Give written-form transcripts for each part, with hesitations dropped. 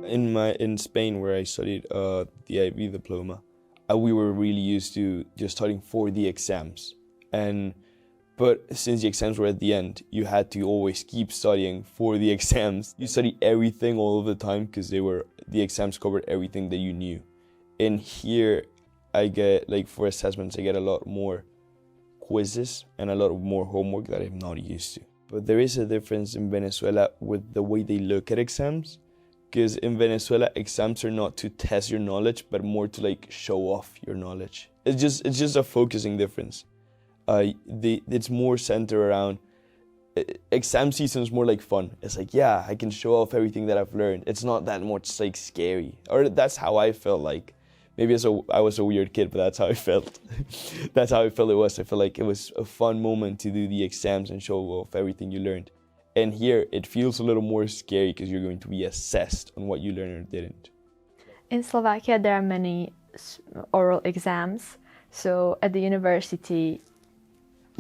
In Spain, where I studied the IB diploma, we were really used to just studying for the exams. But since the exams were at the end, you had to always keep studying for the exams. You study everything all of the time because the exams covered everything that you knew. And here, I get, like, for assessments, I get a lot more quizzes and a lot more homework that I'm not used to. But there is a difference in Venezuela with the way they look at exams. Because in Venezuela, exams are not to test your knowledge, but more to, like, show off your knowledge. It's just a focusing difference. It's more centered around exam season is more like fun. It's like, yeah, I can show off everything that I've learned. It's not that much like scary, or that's how I felt. Like maybe I was a weird kid, but that's how I felt. That's how I felt it was. I felt like it was a fun moment to do the exams and show off everything you learned. And here it feels a little more scary because you're going to be assessed on what you learned or didn't. In Slovakia, there are many oral exams. So at the university,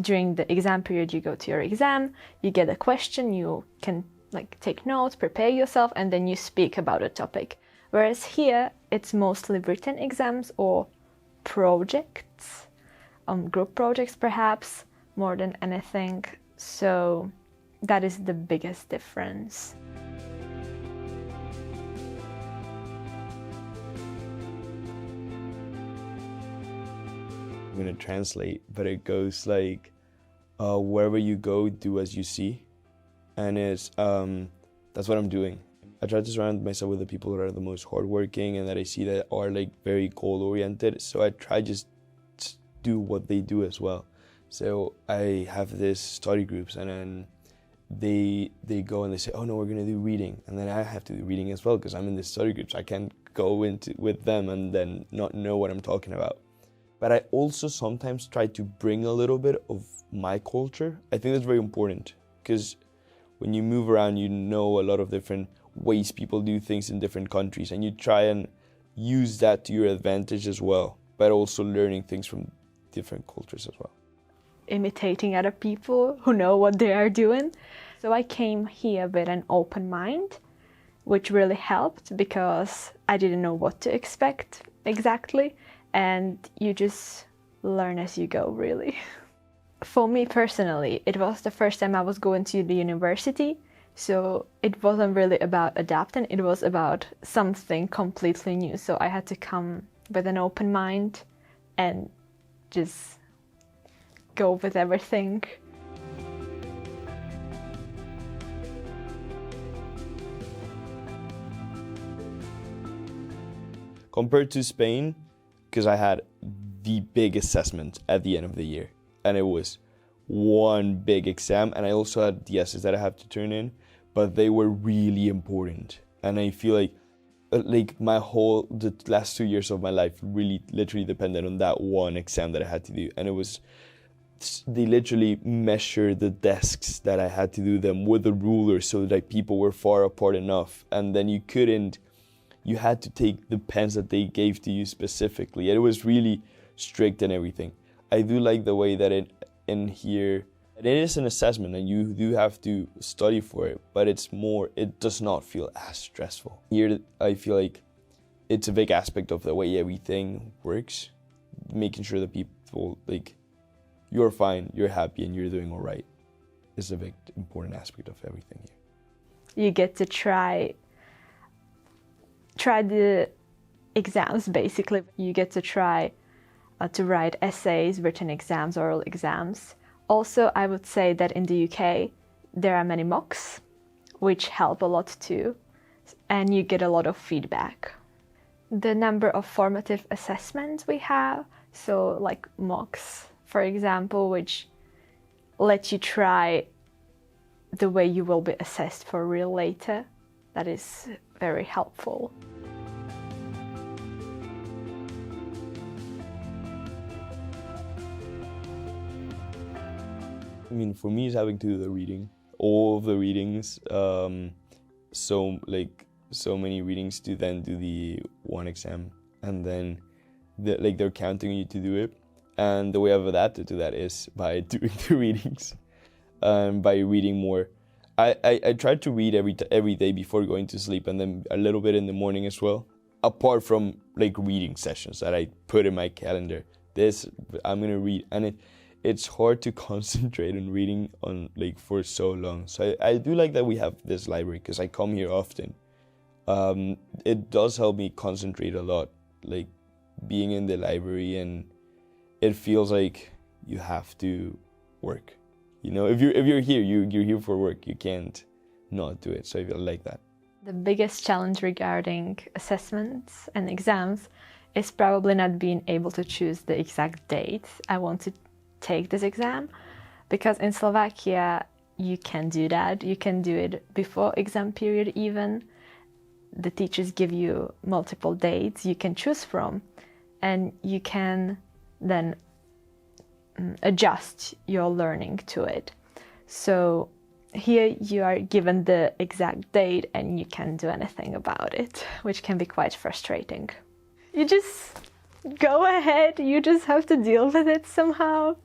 during the exam period, you go to your exam, you get a question, you can like take notes, prepare yourself, and then you speak about a topic. Whereas here, it's mostly written exams or projects, group projects perhaps, more than anything. So that is the biggest difference. I'm going to translate, but it goes like, wherever you go, do as you see. And it's, that's what I'm doing. I try to surround myself with the people that are the most hardworking and that I see that are like very goal-oriented. So I try just to do what they do as well. So I have this study groups, and then they go and they say, oh no, we're going to do reading. And then I have to do reading as well because I'm in this study groups. I can't go into with them and then not know what I'm talking about. But I also sometimes try to bring a little bit of my culture. I think that's very important because when you move around, you know a lot of different ways people do things in different countries, and you try and use that to your advantage as well, but also learning things from different cultures as well. Imitating other people who know what they are doing. So I came here with an open mind, which really helped because I didn't know what to expect exactly. And you just learn as you go, really. For me personally, it was the first time I was going to the university, so it wasn't really about adapting, it was about something completely new. So I had to come with an open mind and just go with everything. Compared to Spain, because I had the big assessment at the end of the year, and it was one big exam, and I also had the essays that I have to turn in, but they were really important. And I feel like the last 2 years of my life really literally depended on that one exam that I had to do. And they literally measured the desks that I had to do them with a ruler so that people were far apart enough, and then you had to take the pens that they gave to you specifically. And it was really strict and everything. I do like the way that in here, it is an assessment and you do have to study for it, but it does not feel as stressful. Here, I feel like it's a big aspect of the way everything works, making sure that people, like, you're fine, you're happy, and you're doing all right is a big important aspect of everything here. You get to try the exams, basically. You get to try to write essays, written exams, oral exams. Also, I would say that in the UK, there are many mocks, which help a lot too, and you get a lot of feedback. The number of formative assessments we have, so like mocks, for example, which let you try the way you will be assessed for real later, that is very helpful. I mean, for me, it's having to do the reading, all of the readings. So many readings to then do the one exam, and then they're counting on you to do it. And the way I've adapted to that is by doing the readings, by reading more. I try to read every day before going to sleep, and then a little bit in the morning as well. Apart from like reading sessions that I put in my calendar, this I'm gonna read, and it's hard to concentrate on reading on like for so long. So I do like that we have this library because I come here often. It does help me concentrate a lot, like being in the library, and it feels like you have to work. You know, if you're here, you're here for work. You can't not do it. So I feel like that. The biggest challenge regarding assessments and exams is probably not being able to choose the exact date I want to take this exam, because in Slovakia you can do that. You can do it before exam period even. The teachers give you multiple dates you can choose from, and you can then adjust your learning to it. So here you are given the exact date and you can't do anything about it, which can be quite frustrating. You just go ahead, you just have to deal with it somehow.